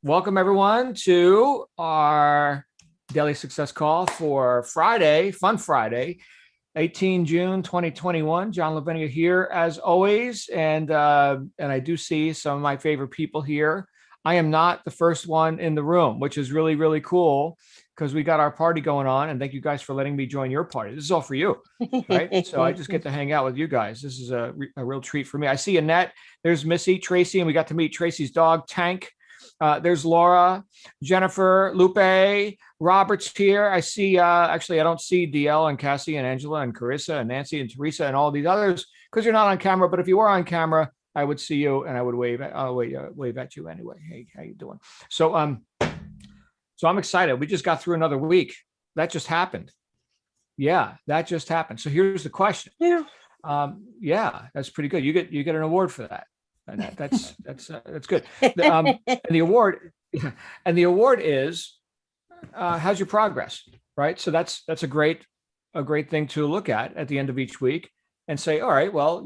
Welcome everyone to our daily success call for Friday, Fun Friday, 18 June 2021. John Lavinia here as always, and I do see some of my favorite people here. I am not the first one in the room, which is really, really cool because we got our party going on, and thank you guys for letting me join your party. This is all for you, right? So I just get to hang out with you guys. This is a real treat for me. I see Annette, there's Missy, Tracy, and we got to meet Tracy's dog, Tank. There's Laura, Jennifer, Lupe, Robert's here. I see, actually, I don't see DL and Cassie and Angela and Carissa and Nancy and Teresa and all these others because you're not on camera. But if you were on camera, I would see you and I would wave at you anyway. Hey, how you doing? So I'm excited. We just got through another week. That just happened. Yeah, that just happened. So here's the question. Yeah, that's pretty good. You get an award for that. And that's good. And the award is how's your progress, right? So that's a great thing to look at the end of each week and say, all right, well,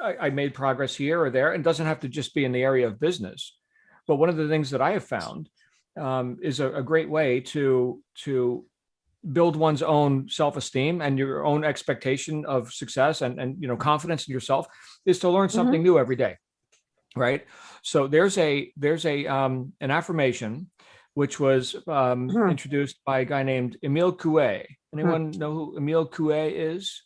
I made progress here or there. And it doesn't have to just be in the area of business. But one of the things that I have found is a great way to build one's own self-esteem and your own expectation of success and confidence in yourself is to learn something new every day, right? So there's an affirmation which was introduced by a guy named Emile Coué. Anyone know who Emile Coué is?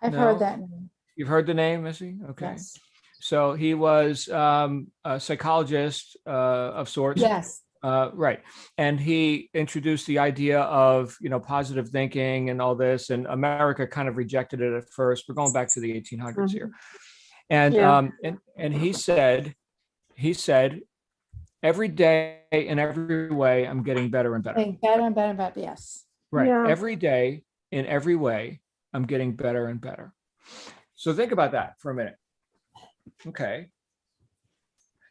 I've heard that name. You've heard the name, Missy? Okay. Yes. So he was a psychologist of sorts. Yes. Right. And he introduced the idea of, positive thinking and all this, and America kind of rejected it at first. We're going back to the 1800s here. And, and he said, every day in every way, I'm getting better and better. Getting better and better and better. Yes. Right. Yeah. Every day in every way, I'm getting better and better. So think about that for a minute. Okay.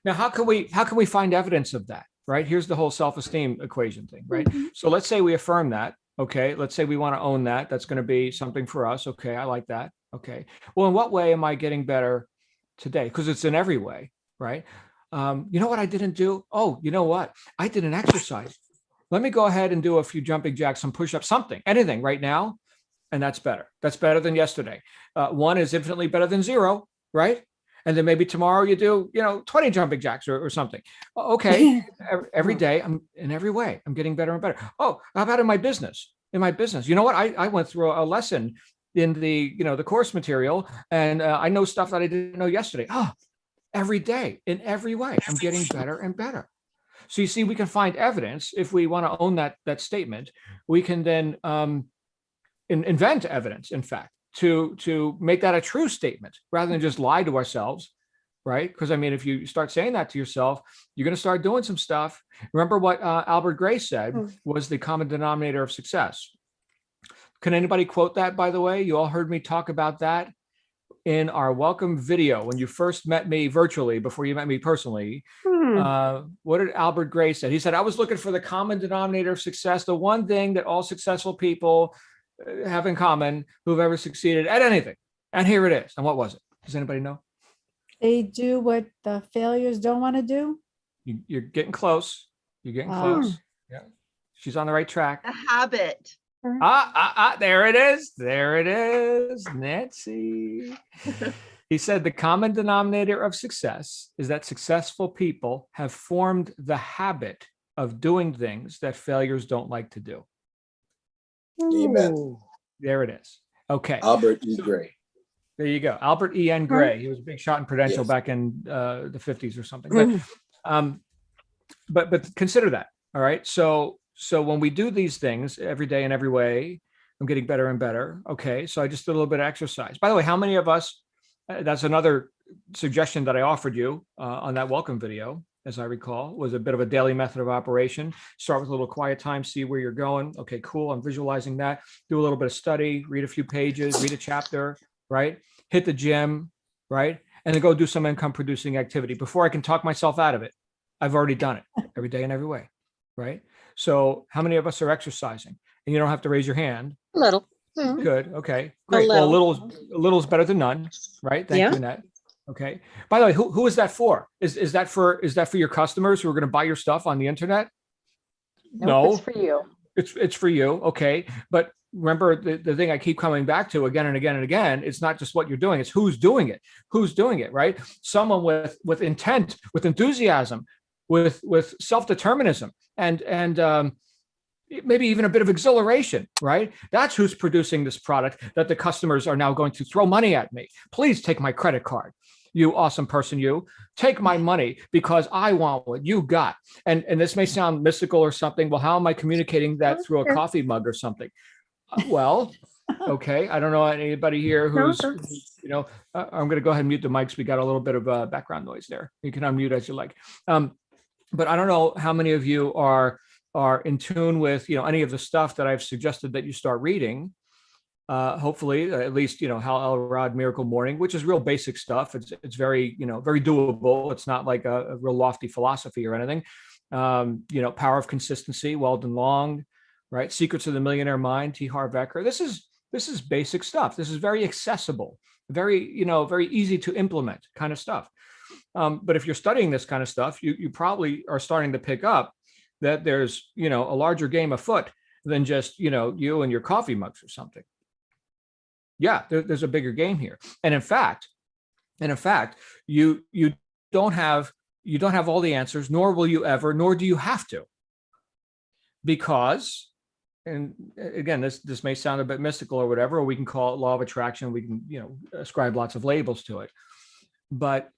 Now, how can we find evidence of that? Right? Here's the whole self-esteem equation thing, right? So let's say we affirm that. Okay. Let's say we want to own that. That's going to be something for us. Okay. I like that. Okay. Well, in what way am I getting better today? Because it's in every way, right? You know what I didn't do? Oh, you know what? I did an exercise. Let me go ahead and do a few jumping jacks, some push-ups, something, anything right now. And that's better. That's better than yesterday. One is infinitely better than zero, right? And then maybe tomorrow you do, 20 jumping jacks or something. Okay. Every day I'm in every way, I'm getting better and better. Oh, how about in my business? You know what? I went through a lesson in the course material and I know stuff that I didn't know yesterday. Oh, every day in every way, I'm getting better and better. So you see, we can find evidence if we want to own that statement. We can then invent evidence, in fact, to make that a true statement rather than just lie to ourselves, right? Because if you start saying that to yourself, you're going to start doing some stuff. Remember what Albert Gray said was the common denominator of success. Can anybody quote that, by the way? You all heard me talk about that in our welcome video when you first met me virtually before you met me personally. What did Albert Gray say? He said, I was looking for the common denominator of success, the one thing that all successful people have in common who've ever succeeded at anything. And here it is. And what was it? Does anybody know? They do what the failures don't want to do. You're getting close. You're getting close. Yeah. She's on the right track. A habit. There it is. There it is. Nancy. He said the common denominator of success is that successful people have formed the habit of doing things that failures don't like to do. Amen. There it is. Okay. Albert E. Gray. There you go. Albert E. N. Gray. He was a big shot in Prudential back in the 50s or something. But consider that. All right. So when we do these things every day in every way, I'm getting better and better. Okay. So I just did a little bit of exercise. By the way, how many of us, that's another suggestion that I offered you on that welcome video, as I recall, was a bit of a daily method of operation. Start with a little quiet time, see where you're going. Okay, cool. I'm visualizing that. Do a little bit of study, read a few pages, read a chapter, right? Hit the gym, right? And then go do some income producing activity. Before I can talk myself out of it, I've already done it every day in every way, right? So how many of us are exercising? And you don't have to raise your hand. A little. Good. Okay, great. Well, a little is better than none, right? Thank you, Annette. Okay. By the way, who is that for? Is that for your customers who are going to buy your stuff on the internet? Nope, it's No, for you. it's for you. Okay. But remember the thing I keep coming back to again and again and again, it's not just what you're doing, it's who's doing it. Who's doing it, right? Someone with intent, with enthusiasm, with self-determinism and maybe even a bit of exhilaration, right? That's who's producing this product that the customers are now going to throw money at me. Please take my credit card. You awesome person, you take my money because I want what you got. And this may sound mystical or something. Well, how am I communicating that through a coffee mug or something? Well, okay. I don't know anybody here who's, I'm going to go ahead and mute the mics. We got a little bit of background noise there. You can unmute as you like. But I don't know how many of you are in tune with, any of the stuff that I've suggested that you start reading. Hopefully, at least, Hal Elrod, Miracle Morning, which is real basic stuff. It's very, very doable. It's not like a real lofty philosophy or anything. Power of Consistency, Weldon Long, right? Secrets of the Millionaire Mind, T. Harv Eker. This is basic stuff. This is very accessible, very, very easy to implement kind of stuff. But if you're studying this kind of stuff, you probably are starting to pick up that there's, a larger game afoot than just, you and your coffee mugs or something. Yeah, there's a bigger game here. And in fact, you don't have all the answers, nor will you ever, nor do you have to. Because, and again, this may sound a bit mystical or whatever, or we can call it law of attraction. We can, ascribe lots of labels to it. But,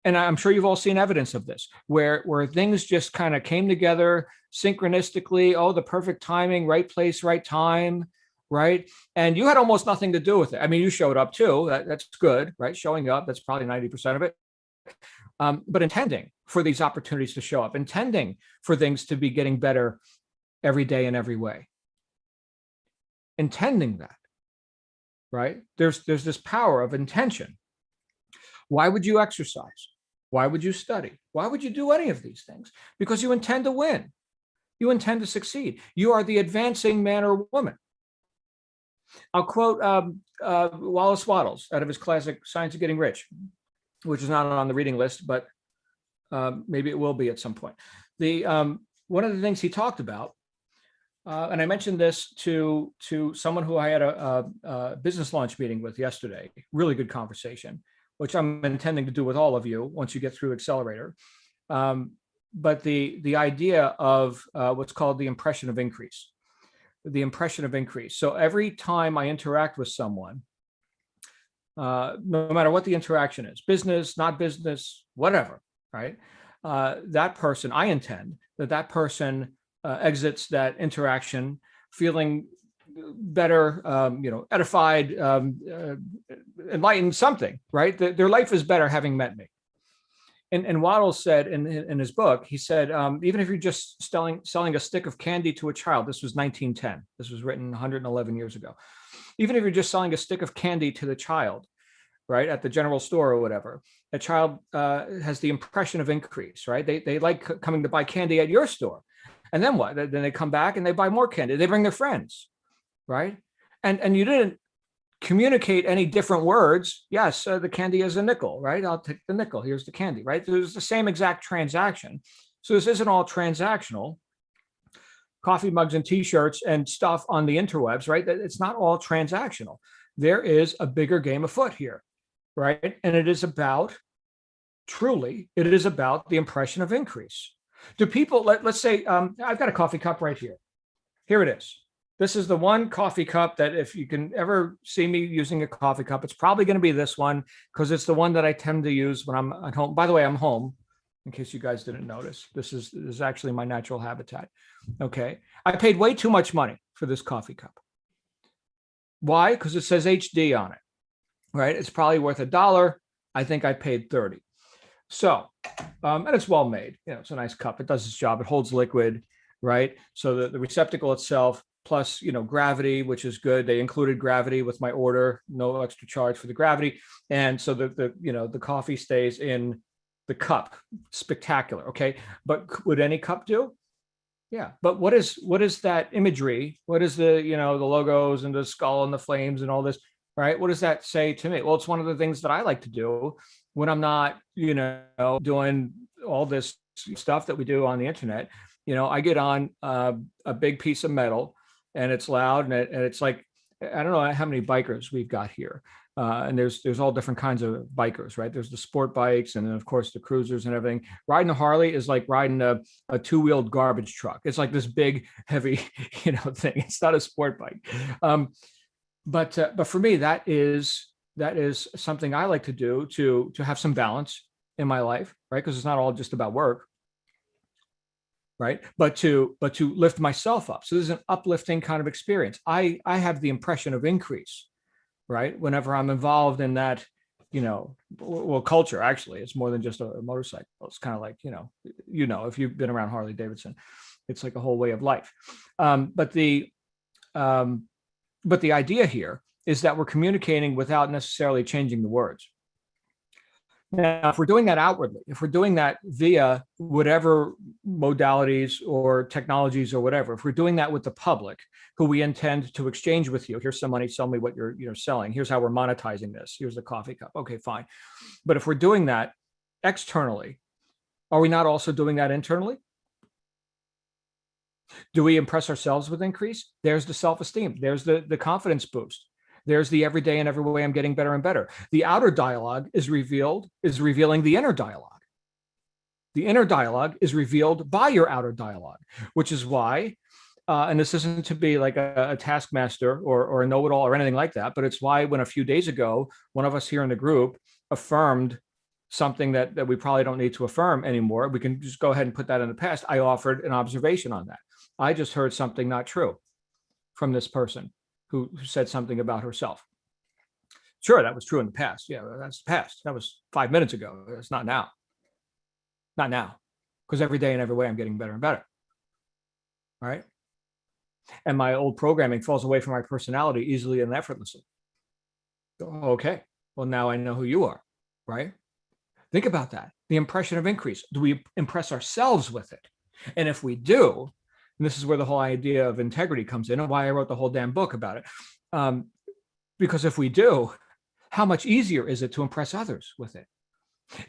and I'm sure you've all seen evidence of this, where things just kind of came together synchronistically. Oh, the perfect timing, right place, right time, right? And you had almost nothing to do with it. I mean, you showed up too. That's good, right? Showing up, that's probably 90% of it. But intending for these opportunities to show up, intending for things to be getting better every day in every way. Intending that, right? There's this power of intention. Why would you exercise? Why would you study? Why would you do any of these things? Because you intend to win. You intend to succeed. You are the advancing man or woman. I'll quote Wallace Wattles out of his classic Science of Getting Rich, which is not on the reading list, but maybe it will be at some point. One of the things he talked about, and I mentioned this to someone who I had a business launch meeting with yesterday, really good conversation, which I'm intending to do with all of you once you get through Accelerator. But the idea of what's called the impression of increase. The impression of increase. So every time I interact with someone, no matter what the interaction is, business, not business, whatever, right? That person, I intend that person exits that interaction feeling better, edified, enlightened, something, right? Their life is better having met me. And Wattles said in his book, he said, even if you're just selling a stick of candy to a child, this was 1910. This was written 111 years ago. Even if you're just selling a stick of candy to the child, right, at the general store or whatever, a child has the impression of increase, right? They like coming to buy candy at your store. And then what? Then they come back and they buy more candy. They bring their friends, right? And you didn't communicate any different words. Yes, the candy is a nickel, right? I'll take the nickel. Here's the candy, right? There's the same exact transaction. So this isn't all transactional. Coffee mugs and T-shirts and stuff on the interwebs, right? It's not all transactional. There is a bigger game afoot here, right? And it is about, truly, it is about the impression of increase. Do people, let's say, I've got a coffee cup right here. Here it is. This is the one coffee cup that if you can ever see me using a coffee cup, it's probably going to be this one because it's the one that I tend to use when I'm at home. By the way, I'm home, in case you guys didn't notice. This is actually my natural habitat. Okay. I paid way too much money for this coffee cup. Why? Because it says HD on it, right? It's probably worth $1. I think I paid 30. So, and it's well made. It's a nice cup. It does its job. It holds liquid, right? So the receptacle itself, plus, gravity, which is good. They included gravity with my order, no extra charge for the gravity. And so the coffee stays in the cup. Spectacular. Okay. But would any cup do? Yeah. But what is that imagery? What is the logos and the skull and the flames and all this, right? What does that say to me? Well, it's one of the things that I like to do when I'm not, doing all this stuff that we do on the internet, I get on a big piece of metal and it's loud and it's like, I don't know how many bikers we've got here. And there's all different kinds of bikers, right? There's the sport bikes and then of course the cruisers and everything. Riding a Harley is like riding a two-wheeled garbage truck. It's like this big, heavy, thing. It's not a sport bike. But for me, that is something I like to do to have some balance in my life, right? Because it's not all just about work, right? But to lift myself up. So this is an uplifting kind of experience. I have the impression of increase, right? Whenever I'm involved in that, culture, actually, it's more than just a motorcycle. It's kind of like, if you've been around Harley Davidson, it's like a whole way of life. But the idea here is that we're communicating without necessarily changing the words. Now, if we're doing that outwardly, if we're doing that via whatever modalities or technologies or whatever, if we're doing that with the public who we intend to exchange with you, here's some money, sell me what you're selling. Here's how we're monetizing this. Here's the coffee cup. Okay, fine. But if we're doing that externally, are we not also doing that internally? Do we impress ourselves with increase? There's the self-esteem. There's the confidence boost. There's the every day and every way I'm getting better and better. The outer dialogue is revealing the inner dialogue. The inner dialogue is revealed by your outer dialogue, which is why, and this isn't to be like a taskmaster or a know-it-all or anything like that, but it's why when a few days ago, one of us here in the group affirmed something that we probably don't need to affirm anymore. We can just go ahead and put that in the past. I offered an observation on that. I just heard something not true from this person who said something about herself. Sure, that was true in the past. Yeah, that's the past. That was 5 minutes ago. It's not now. Not now. Because every day and every way I'm getting better and better. All right. And my old programming falls away from my personality easily and effortlessly. Okay. Well, now I know who you are. Right. Think about that. The impression of increase. Do we impress ourselves with it? And if we do, and this is where the whole idea of integrity comes in and why I wrote the whole damn book about it. Because if we do, how much easier is it to impress others with it?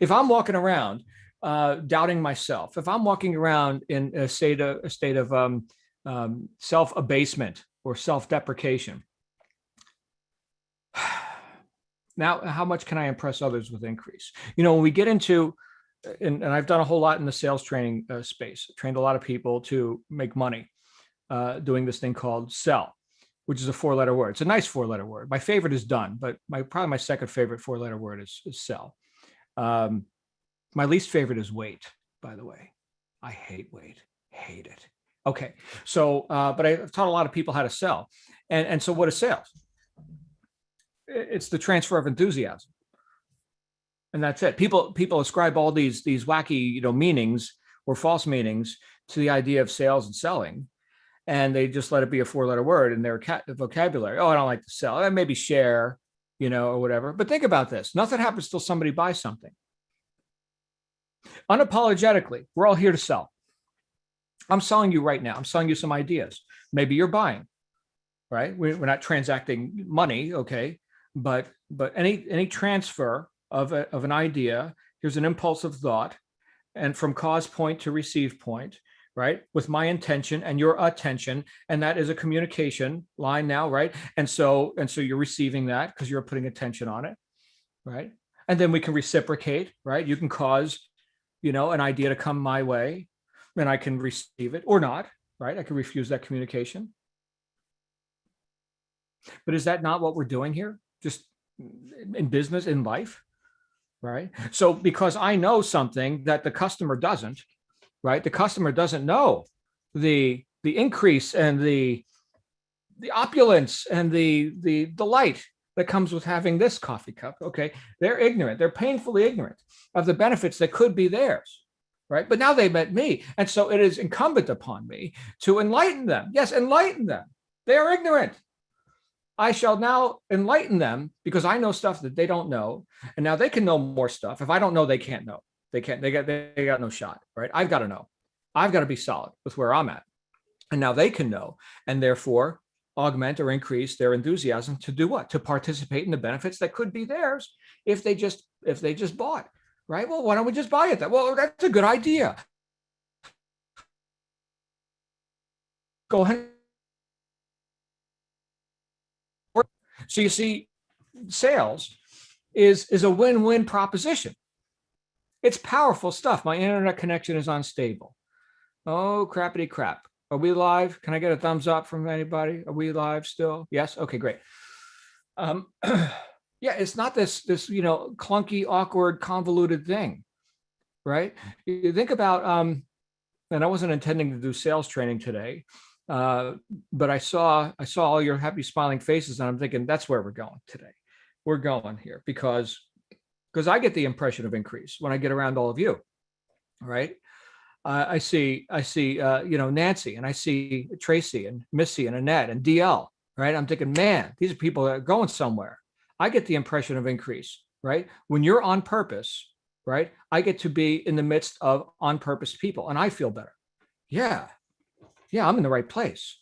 If I'm walking around doubting myself, if I'm walking around in a state of self-abasement or self-deprecation, now how much can I impress others with increase? When we get into and I've done a whole lot in the sales training space, trained a lot of people to make money doing this thing called sell, which is a 4-letter word. It's a nice 4-letter word. My favorite is done, but probably my second favorite 4-letter word is sell. My least favorite is wait, by the way. I hate wait, hate it. Okay, so, but I've taught a lot of people how to sell. And so what is sales? It's the transfer of enthusiasm. And that's it. People ascribe all these wacky, meanings or false meanings to the idea of sales and selling, and they just let it be a 4-letter word in their vocabulary. Oh, I don't like to sell. Maybe share, or whatever. But think about this. Nothing happens till somebody buys something. Unapologetically, we're all here to sell. I'm selling you right now. I'm selling you some ideas. Maybe you're buying, right? We're not transacting money, okay? But any transfer of an idea, here's an impulsive thought, and from cause point to receive point, right? With my intention and your attention, and that is a communication line now, right? And so you're receiving that because you're putting attention on it, right? And then we can reciprocate, right? You can cause, an idea to come my way, and I can receive it or not, right? I can refuse that communication. But is that not what we're doing here? Just in business, in life? Right. So because I know something that the customer doesn't, right? The customer doesn't know the increase and the opulence and the delight that comes with having this coffee cup. Okay. They're ignorant. They're painfully ignorant of the benefits that could be theirs. Right. But now they met me. And so it is incumbent upon me to enlighten them. Yes, enlighten them. They are ignorant. I shall now enlighten them because I know stuff that they don't know. And now they can know more stuff. If I don't know, they can't know. They got no shot, right? I've got to know. I've got to be solid with where I'm at. And now they can know. And therefore, augment or increase their enthusiasm to do what? To participate in the benefits that could be theirs if they just bought, right? Well, why don't we just buy it then? Well, that's a good idea. Go ahead. So you see, sales is a win-win proposition. It's powerful stuff. My internet connection is unstable. Oh, crappity crap. Are we live? Can I get a thumbs up from anybody? Are we live still? Yes. Okay, great. Yeah, it's not this clunky, awkward, convoluted thing, right? You think about, and I wasn't intending to do sales training today, but I saw all your happy, smiling faces, and I'm thinking that's where we're going today. We're going here because I get the impression of increase when I get around all of you, right? I see, Nancy, and I see Tracy and Missy and Annette and DL, right? I'm thinking, man, these are people that are going somewhere. I get the impression of increase, right? When you're on purpose, right? I get to be in the midst of on purpose people, and I feel better. Yeah, I'm in the right place.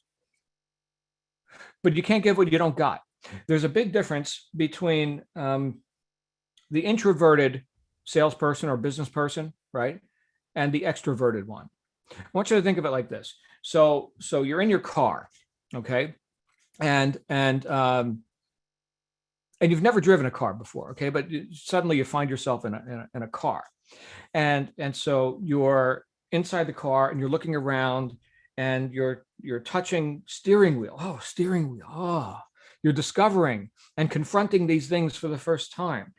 But you can't give what you don't got. There's a big difference between the introverted salesperson or business person, right? And the extroverted one. I want you to think of it like this. So you're in your car, okay? And you've never driven a car before, okay? But suddenly you find yourself in a car. And so you're inside the car and you're looking around and you're touching steering wheel. Oh, steering wheel. Oh, you're discovering and confronting these things for the first time.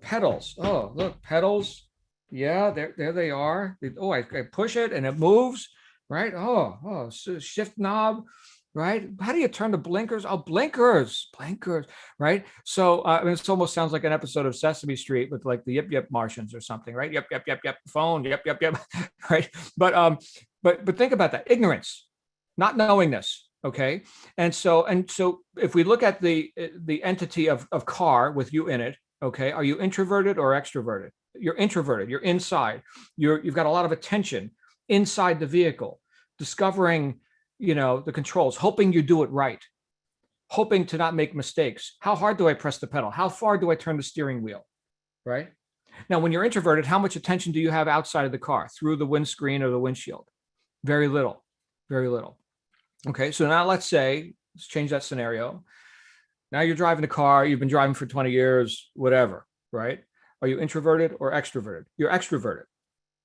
Pedals. Oh, look, pedals. Yeah, there they are. Oh, I push it and it moves, right? Oh, so shift knob, right? How do you turn the blinkers? Oh, blinkers, right? So it almost sounds like an episode of Sesame Street with like the Yip Yip Martians or something, right? Yep, phone, yep, right? But think about that. Ignorance, not knowing this, okay? And so if we look at the entity of car with you in it, okay, are you introverted or extroverted? You're introverted. You're inside. You've got a lot of attention inside the vehicle, discovering, the controls, hoping you do it right, hoping to not make mistakes. How hard do I press the pedal? How far do I turn the steering wheel? Right? Now, when you're introverted, how much attention do you have outside of the car, through the windscreen or the windshield? Very little. Okay, so now let's change that scenario. Now you're driving a car, you've been driving for 20 years, whatever, right? Are you introverted or extroverted? You're extroverted,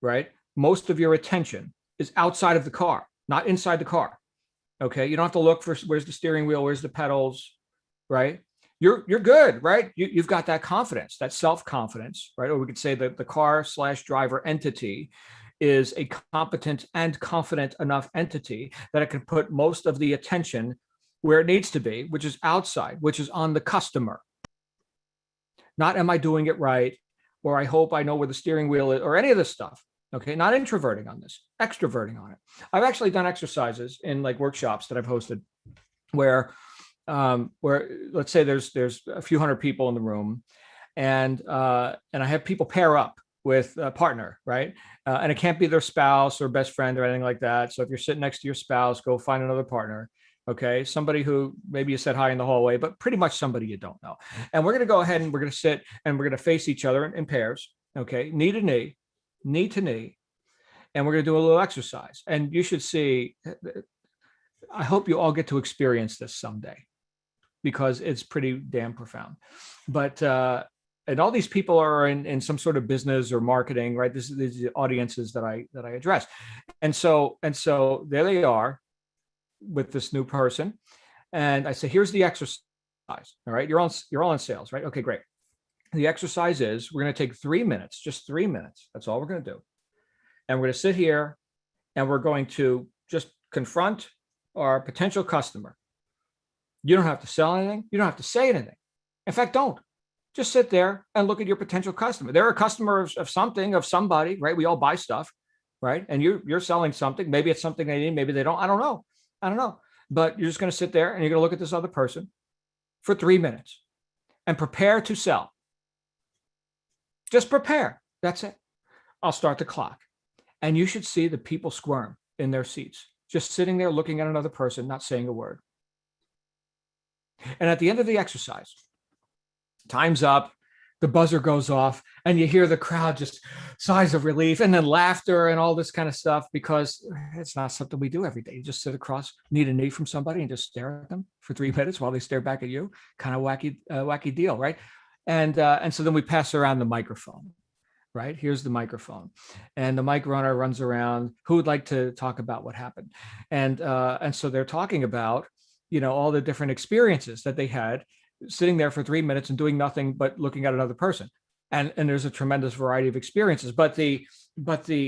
right? Most of your attention is outside of the car, not inside the car. Okay, you don't have to look for where's the steering wheel, where's the pedals, right? You're good, right? You've got that confidence, that self-confidence, right? Or we could say that the car/driver entity is a competent and confident enough entity that it can put most of the attention where it needs to be, which is outside, which is on the customer. Not am I doing it right, or I hope I know where the steering wheel is, or any of this stuff. Okay, not introverting on this, extroverting on it. I've actually done exercises in like workshops that I've hosted where let's say there's a few hundred people in the room, and I have people pair up with a partner, right? And it can't be their spouse or best friend or anything like that. So if you're sitting next to your spouse, go find another partner. Okay, somebody who maybe you said hi in the hallway, but pretty much somebody you don't know. And we're going to go ahead and we're going to sit and we're going to face each other in pairs. Okay, knee to knee, and we're going to do a little exercise. And you should see. I hope you all get to experience this someday, because it's pretty damn profound. But and all these people are in some sort of business or marketing, right? These are the audiences that I address, and so there they are with this new person, and I say, here's the exercise. All right, you're all in sales, right? Okay, great. The exercise is we're going to take 3 minutes, just 3 minutes. That's all we're going to do, and we're going to sit here, and we're going to just confront our potential customer. You don't have to sell anything. You don't have to say anything. In fact, don't. Just sit there and look at your potential customer. They're a customer of something, of somebody, right? We all buy stuff, right? And you're selling something. Maybe it's something they need. Maybe they don't. I don't know. But you're just going to sit there and you're going to look at this other person for 3 minutes and prepare to sell. Just prepare. That's it. I'll start the clock. And you should see the people squirm in their seats, just sitting there looking at another person, not saying a word. And at the end of the exercise, time's up, the buzzer goes off, and you hear the crowd just sighs of relief and then laughter and all this kind of stuff, because it's not something we do every day. You just sit across, need a knee from somebody and just stare at them for 3 minutes while they stare back at you. Kind of wacky deal, right? And so then we pass around the microphone. Right? Here's the microphone, and the mic runner runs around. Who would like to talk about what happened? And so they're talking about, all the different experiences that they had sitting there for 3 minutes and doing nothing but looking at another person. And there's a tremendous variety of experiences. But the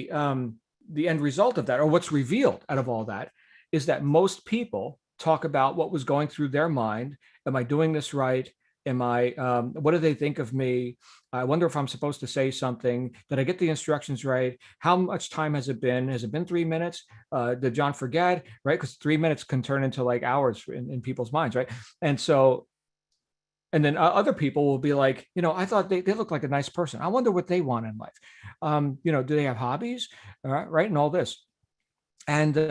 end result of that, or what's revealed out of all that, is that most people talk about what was going through their mind. Am I doing this right? What do they think of me? I wonder if I'm supposed to say something. Did I get the instructions right? How much time has it been? Has it been 3 minutes? Did John forget? Right? Because 3 minutes can turn into like hours in people's minds, right? And then other people will be like, I thought they look like a nice person. I wonder what they want in life. Do they have hobbies? Right? And all this. But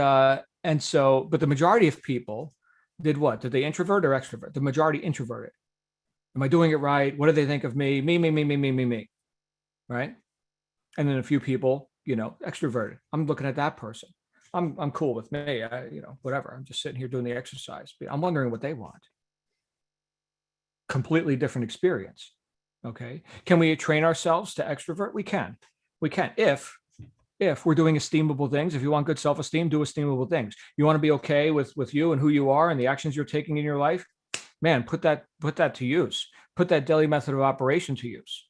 the majority of people did what? Did they introvert or extrovert? The majority introverted. Am I doing it right? What do they think of me? Me. Right? And then a few people, extroverted. I'm looking at that person. I'm cool with me. Whatever. I'm just sitting here doing the exercise. I'm wondering what they want. Completely different experience. Okay. Can we train ourselves to extrovert? We can. If we're doing esteemable things. If you want good self-esteem, do esteemable things. You want to be okay with you and who you are and the actions you're taking in your life, man, put that to use. Put that daily method of operation to use.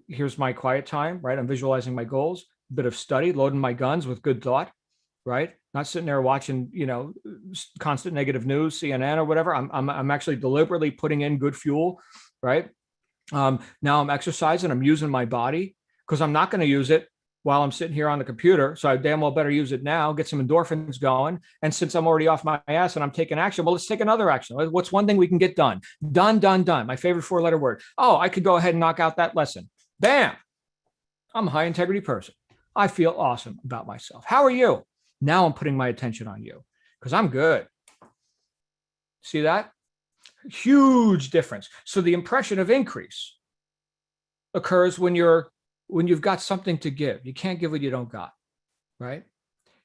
Here's my quiet time, right? I'm visualizing my goals, a bit of study, loading my guns with good thought, right? Not sitting there watching, constant negative news, CNN or whatever. I'm actually deliberately putting in good fuel, right? Now I'm exercising, I'm using my body, because I'm not going to use it while I'm sitting here on the computer. So I damn well better use it now, get some endorphins going. And since I'm already off my ass and I'm taking action, well, let's take another action. What's one thing we can get done? Done. My favorite 4-letter word. Oh, I could go ahead and knock out that lesson. Bam. I'm a high integrity person. I feel awesome about myself. How are you? Now I'm putting my attention on you because I'm good. See that? Huge difference. So the impression of increase occurs when you've got something to give. You can't give what you don't got, right?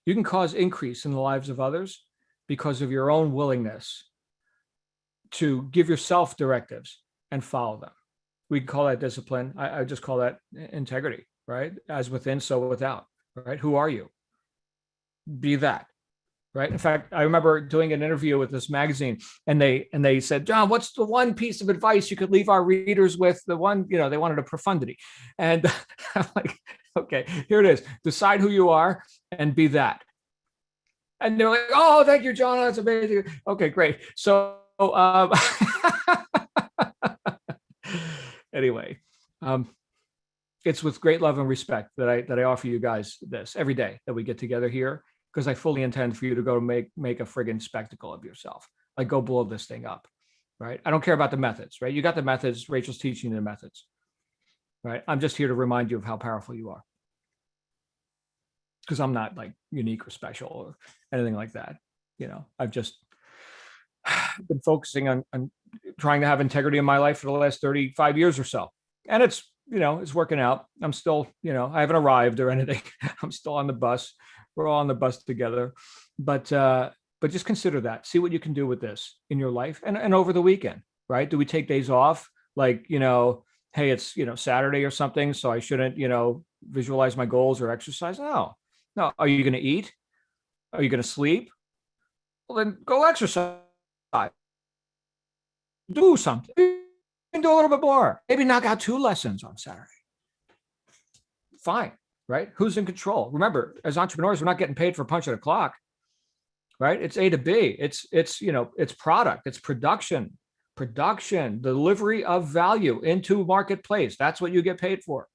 You can cause increase in the lives of others because of your own willingness to give yourself directives and follow them. We can call that discipline. I just call that integrity, right? As within, so without, right? Who are you? Be that, right? In fact, I remember doing an interview with this magazine, and they said, John, what's the one piece of advice you could leave our readers with? The one, they wanted a profundity. And I'm like, okay, here it is. Decide who you are and be that. And they're like, oh, thank you, John. That's amazing. Okay, great. So anyway, it's with great love and respect that I offer you guys this every day that we get together here, because I fully intend for you to go make a friggin' spectacle of yourself. Like, go blow this thing up, right? I don't care about the methods, right? You got the methods. Rachel's teaching you the methods, right? I'm just here to remind you of how powerful you are, because I'm not like unique or special or anything like that. I've just been focusing on trying to have integrity in my life for the last 35 years or so. And it's working out. I'm still, I haven't arrived or anything. I'm still on the bus. We're all on the bus together, but just consider that. See what you can do with this in your life and over the weekend, right? Do we take days off? Like, hey, it's, Saturday or something, so I shouldn't, visualize my goals or exercise. No. Are you going to eat? Are you going to sleep? Well, then go exercise. Do something. You can do a little bit more. Maybe knock out 2 lessons on Saturday. Fine. Right? Who's in control? Remember, as entrepreneurs, we're not getting paid for punching a clock, right? It's A to B. It's product, it's production, delivery of value into marketplace. That's what you get paid for.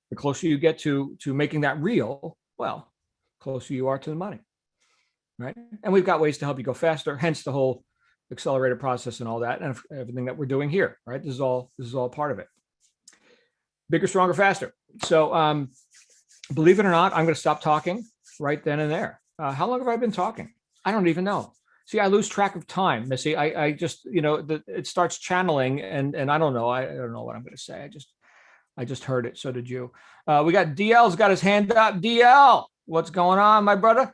The closer you get to making that real, well, closer you are to the money, right? And we've got ways to help you go faster, hence the whole accelerated process and all that, and everything that we're doing here, right? This is all part of it. Bigger, stronger, faster. So believe it or not, I'm going to stop talking right then and there. How long have I been talking? I don't even know. See, I lose track of time, Missy. I just, it starts channeling and I don't know. I don't know what I'm going to say. I just heard it. So did you. We got DL's got his hand up. DL, what's going on, my brother?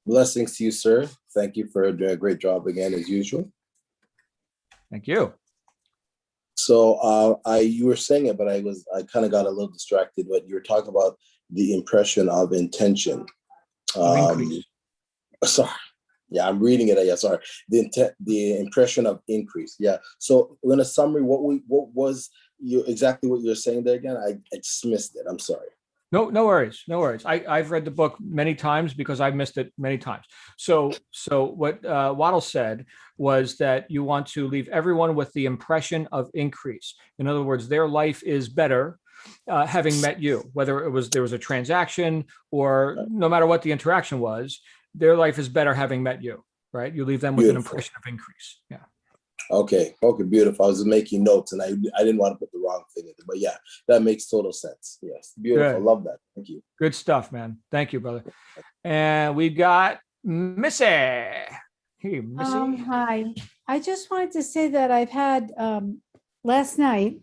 Blessings to you, sir. Thank you for doing a great job again, as usual. Thank you. So you were saying it, but I kind of got a little distracted. But you were talking about the impression of intention. Increase. Sorry. Yeah, I'm reading it. Yeah, sorry. The impression of increase. Yeah. So in a summary, what was exactly what you're saying there again? I just missed it. I'm sorry. No worries. No worries. I've read the book many times because I've missed it many times. So what Waddle said was that you want to leave everyone with the impression of increase. In other words, their life is better having met you, whether there was a transaction or no matter what the interaction was, their life is better having met you, right? You leave them with an impression of increase. Yeah. Okay, beautiful. I was making notes and I didn't want to put the wrong thing in there, but yeah, that makes total sense. Yes, beautiful. Good. Love that. Thank you. Good stuff, man. Thank you, brother. And we've got Missy. Hey, Missy. Hi. I just wanted to say that I've had last night,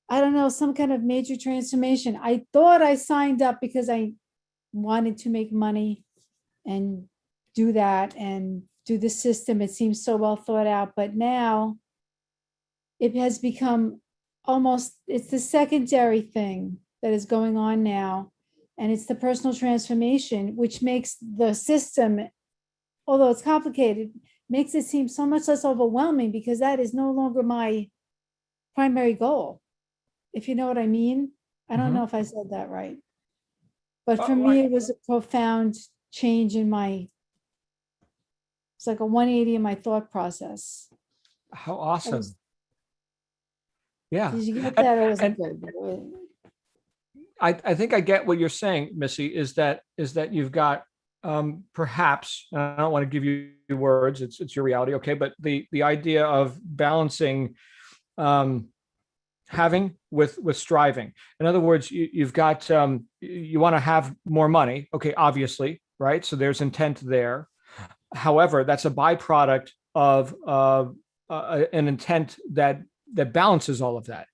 I don't know, some kind of major transformation. I thought I signed up because I wanted to make money and do that and do the system. It seems so well thought out, but now it has become it's the secondary thing that is going on now. And it's the personal transformation, which makes the system, although it's complicated, makes it seem so much less overwhelming because that is no longer my primary goal. If you know what I mean. I don't know if I said that right. But for me, it was a profound change in it's like a 180 in my thought process. How awesome. Yeah. Did you get that? Or was it good? I think I get what you're saying, Missy, is that you've got perhaps, and I don't want to give you words, it's your reality, okay, but the idea of balancing having with striving. In other words, you've got you want to have more money, okay, obviously, right? So there's intent there. However, that's a byproduct of an intent that balances all of that,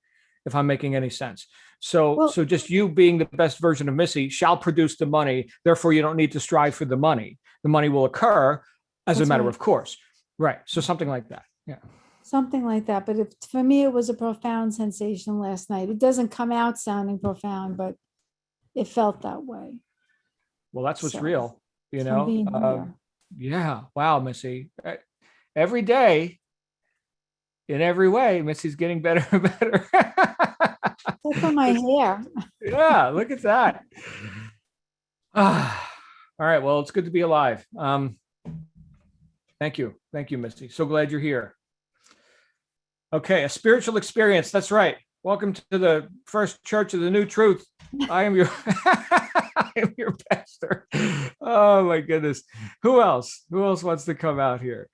if I'm making any sense. So just you being the best version of Missy shall produce the money. Therefore, you don't need to strive for the money. The money will occur as a matter of course. Right. So something like that. Yeah. Something like that. But for me, it was a profound sensation last night. It doesn't come out sounding profound, but it felt that way. Well, that's what's real, you know? Yeah. Wow, Missy. Every day, in every way, Missy's getting better and better. Look at my hair. Yeah, look at that. All right. Well, it's good to be alive. Thank you. Thank you, Misty. So glad you're here. Okay, a spiritual experience. That's right. Welcome to the First Church of the New Truth. I am your I am your pastor. Oh my goodness. Who else? Who else wants to come out here?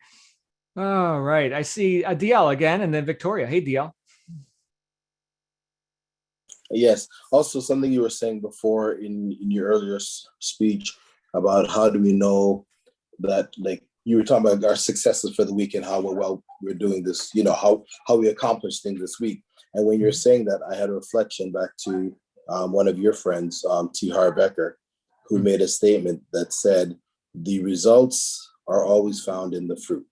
All right. I see DL again and then Victoria. Hey, DL. Yes. Also, something you were saying before in your earlier speech about how do we know that, like, you were talking about our successes for the week and how well we're doing this, you know, how we accomplish things this week. And when you're saying that, I had a reflection back to one of your friends, T. Harbecker, who made a statement that said, the results are always found in the fruit,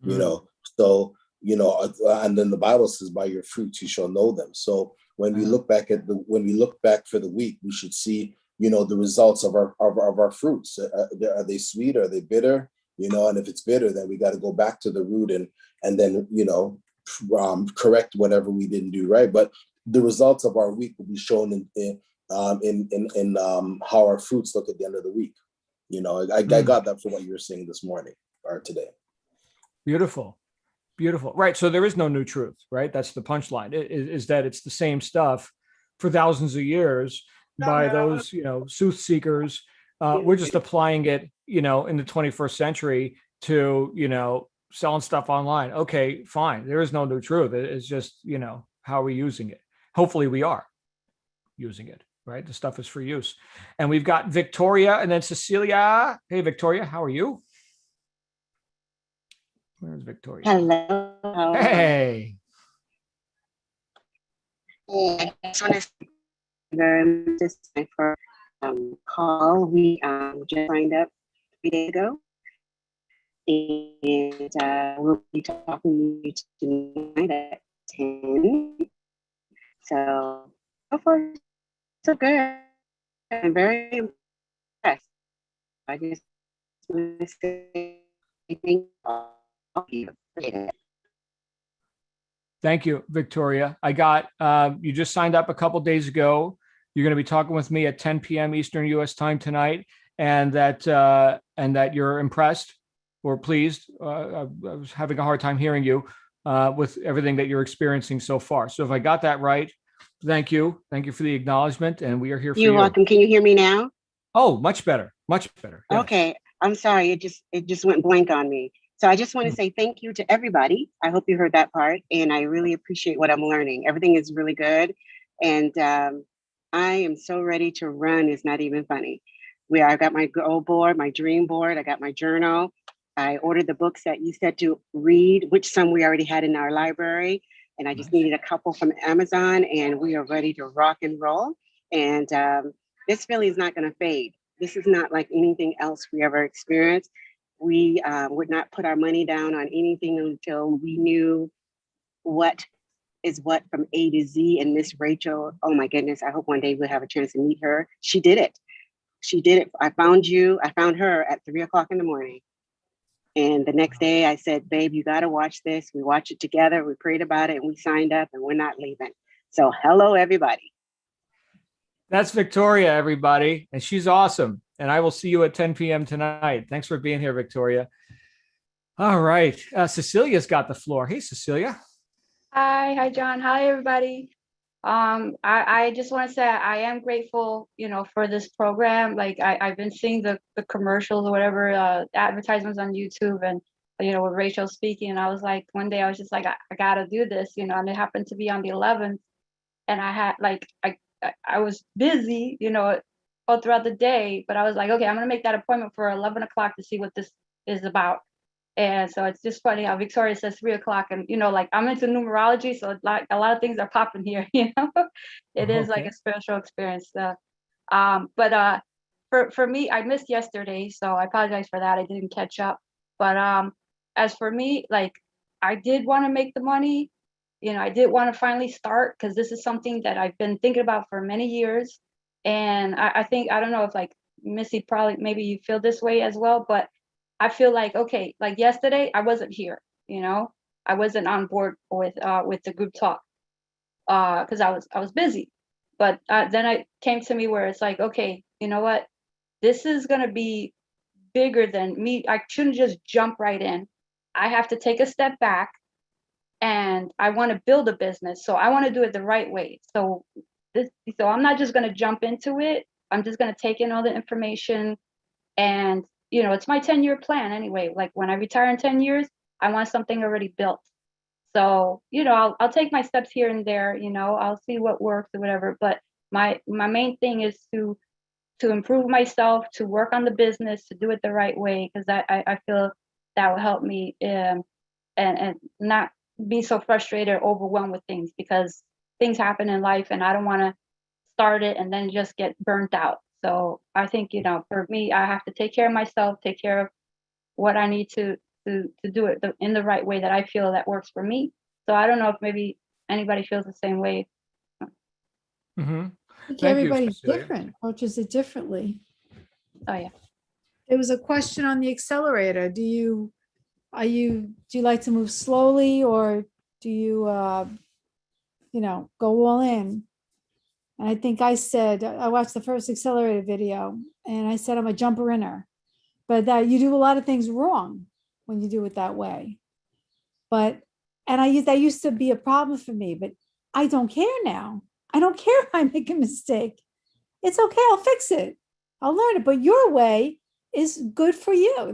you know, so, you know, and then the Bible says, by your fruits you shall know them. So when we look back for the week, we should see, you know, the results of our fruits. Are they sweet? Are they bitter? You know, and if it's bitter, then we got to go back to the root and then, you know, correct whatever we didn't do right. But the results of our week will be shown in how our fruits look at the end of the week. You know, I got that from what you were saying this morning or today. Beautiful. Beautiful. Right. So there is no new truth, right? That's the punchline, is that it's the same stuff for thousands of years by those, you know, sooth seekers. We're just applying it, you know, in the 21st century to, you know, selling stuff online. Okay, fine. There is no new truth. It's just, you know, how are we using it? Hopefully we are using it, right? The stuff is for use. And we've got Victoria and then Cecilia. Hey, Victoria, how are you? Where's Victoria? Hello. Hey, I just want to say very much this time for call. We just signed up 3 days ago, and we'll be talking to you tonight at 10. So far, so good. I'm very impressed. I just want to say thank all of you. thank you, Victoria. I got, you just signed up a couple days ago. You're going to be talking with me at 10 p.m. Eastern US time tonight, and that you're impressed or pleased. I was having a hard time hearing you with everything that you're experiencing so far. So if I got that right, thank you. Thank you for the acknowledgement, and we are here for you. You're welcome. Can you hear me now? Oh, much better. Much better. Yes. Okay, I'm sorry. It just went blank on me. So I just want to say thank you to everybody. I hope you heard that part, and I really appreciate what I'm learning. Everything is really good, and I am so ready to run. It's not even funny. I got my goal board, my dream board. I got my journal. I ordered the books that you said to read, which some we already had in our library, and I just Nice. needed a couple from Amazon, and we are ready to rock and roll. And this feeling is not going to fade. This is not like anything else we ever experienced. We would not put our money down on anything until we knew what is what from A to Z. And Miss Rachel, oh my goodness, I hope one day we'll have a chance to meet her. She did it. She did it. I found her at 3 o'clock in the morning. And the next day I said, babe, you got to watch this. We watched it together. We prayed about it and we signed up and we're not leaving. So hello, everybody. That's Victoria, everybody. And she's awesome. And I will see you at 10 p.m. tonight. Thanks for being here, Victoria. All right. Cecilia's got the floor. Hey, Cecilia. Hi, John. Hi, everybody. I just want to say I am grateful, for this program. Like I've been seeing the commercials or whatever, advertisements on YouTube and, with Rachel speaking. And I was like, one day I was just like, I gotta do this, and it happened to be on the 11th. And I had I was busy, all throughout the day, but I was like, okay, I'm gonna make that appointment for 11 o'clock to see what this is about. And so it's just funny how Victoria says 3 o'clock, and I'm into numerology, so like a lot of things are popping here. It is like Okay. a spiritual experience. But for me, I missed yesterday, so I apologize for that. I didn't catch up. But as for me, like I did want to make the money. I did want to finally start because this is something that I've been thinking about for many years. And I think, I don't know if like Missy, probably maybe you feel this way as well, but I feel like, okay, like yesterday I wasn't here, I wasn't on board with the group talk because I was busy. But then it came to me where it's like, okay, you know what? This is going to be bigger than me. I shouldn't just jump right in. I have to take a step back, and I want to build a business. So I want to do it the right way. So I'm not just going to jump into it. I'm just going to take in all the information. And, it's my 10-year plan anyway. Like when I retire in 10 years, I want something already built. So, I'll take my steps here and there, I'll see what works or whatever. But my main thing is to improve myself, to work on the business, to do it the right way, because I feel that will help me and not be so frustrated or overwhelmed with things, because things happen in life and I don't want to start it and then just get burnt out. So I think, for me, I have to take care of myself, take care of what I need to do it in the right way that I feel that works for me. So I don't know if maybe anybody feels the same way. Mm-hmm. I think Thank you, everybody's Cecilia. different, approaches it differently. Oh yeah. There was a question on the accelerator. Do you like to move slowly, or do you, go all in? And I think I said, I watched the first accelerator video and I said, I'm a jumper inner, but that you do a lot of things wrong when you do it that way. That used to be a problem for me, but I don't care now. I don't care if I make a mistake. It's okay. I'll fix it. I'll learn it. But your way is good for you.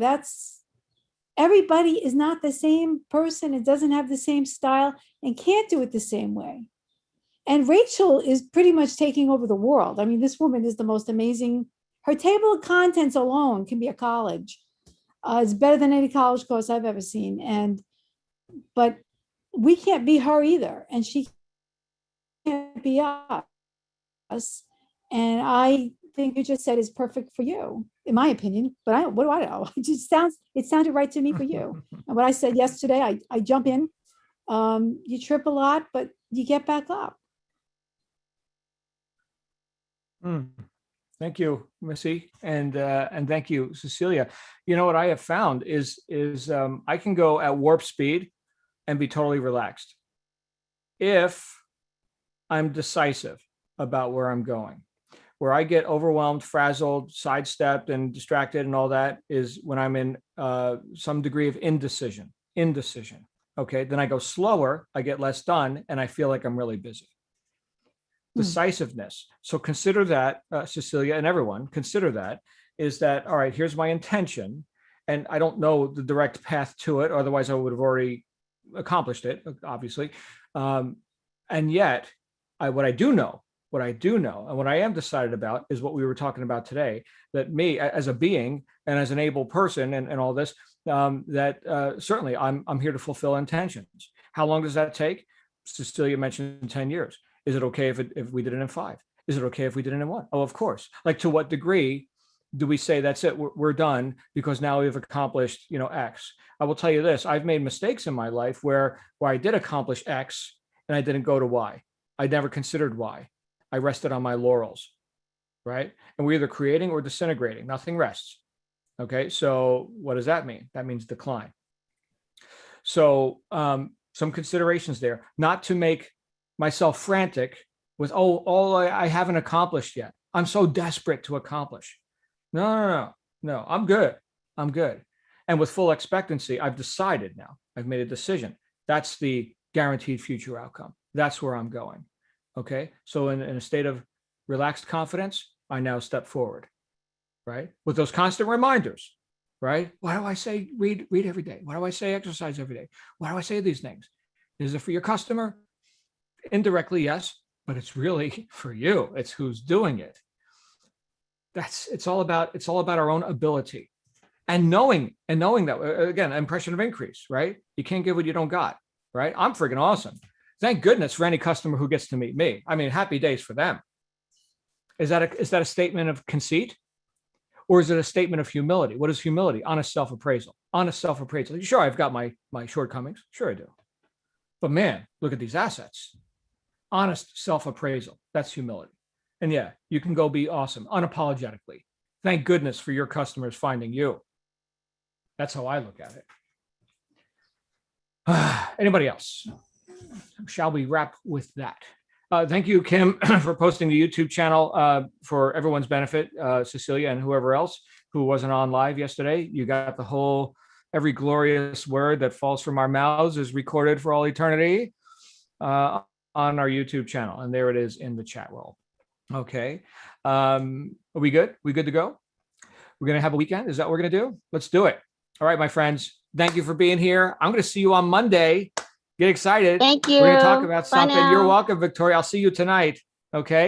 Everybody is not the same person. It doesn't have the same style and can't do it the same way. And Rachel is pretty much taking over the world. I mean, this woman is the most amazing. Her table of contents alone can be a college. It's better than any college course I've ever seen. But we can't be her either. And she can't be us. And I think you just said is perfect for you, in my opinion. But what do I know? It sounded right to me for you. And what I said yesterday, I jump in. You trip a lot, but you get back up. Thank you, Missy, and thank you, Cecilia. You know what I have found is I can go at warp speed and be totally relaxed if I'm decisive about where I'm going. Where I get overwhelmed, frazzled, sidestepped, and distracted, and all that is when I'm in some degree of indecision. Okay, then I go slower, I get less done, and I feel like I'm really busy. Decisiveness. So consider that, Cecilia, and everyone, consider that, is that, all right, here's my intention, and I don't know the direct path to it, otherwise I would have already accomplished it, obviously. And yet, what I do know, and what I am decided about is what we were talking about today, that me as a being and as an able person and all this, that certainly I'm here to fulfill intentions. How long does that take? Cecilia mentioned 10 years. Is it okay if we did it in 5? Is it okay if we did it in 1? Oh, of course. Like, to what degree do we say that's it, we're done because now we've accomplished, X? I will tell you this, I've made mistakes in my life where I did accomplish X and I didn't go to Y. I never considered Y. I rested on my laurels, right? And we're either creating or disintegrating. Nothing rests. Okay, so what does that mean? That means decline. So some considerations there, not to make myself frantic with, all I haven't accomplished yet. I'm so desperate to accomplish. No, I'm good. And with full expectancy, I've decided now. I've made a decision. That's the guaranteed future outcome. That's where I'm going. Okay, so in a state of relaxed confidence, I now step forward, right? With those constant reminders, right? Why do I say read every day? Why do I say exercise every day? Why do I say these things? Is it for your customer? Indirectly, yes, but it's really for you. It's who's doing it. It's all about our own ability and knowing that, again, impression of increase, right? You can't give what you don't got, right? I'm freaking awesome. Thank goodness for any customer who gets to meet me. I mean, happy days for them. Is that a statement of conceit? Or is it a statement of humility? What is humility? Honest self-appraisal. Sure, I've got my shortcomings. Sure I do. But man, look at these assets. Honest self-appraisal. That's humility. And yeah, you can go be awesome unapologetically. Thank goodness for your customers finding you. That's how I look at it. Anybody else? Shall we wrap with that? Thank you, Kim, for posting the YouTube channel for everyone's benefit, Cecilia and whoever else who wasn't on live yesterday. You got the whole, every glorious word that falls from our mouths is recorded for all eternity on our YouTube channel. And there it is in the chat roll. Okay. Are we good? We good to go? We're going to have a weekend. Is that what we're going to do? Let's do it. All right, my friends. Thank you for being here. I'm going to see you on Monday. Get excited. Thank you. We're going to talk about Bye something. now. You're welcome, Victoria. I'll see you tonight. Okay.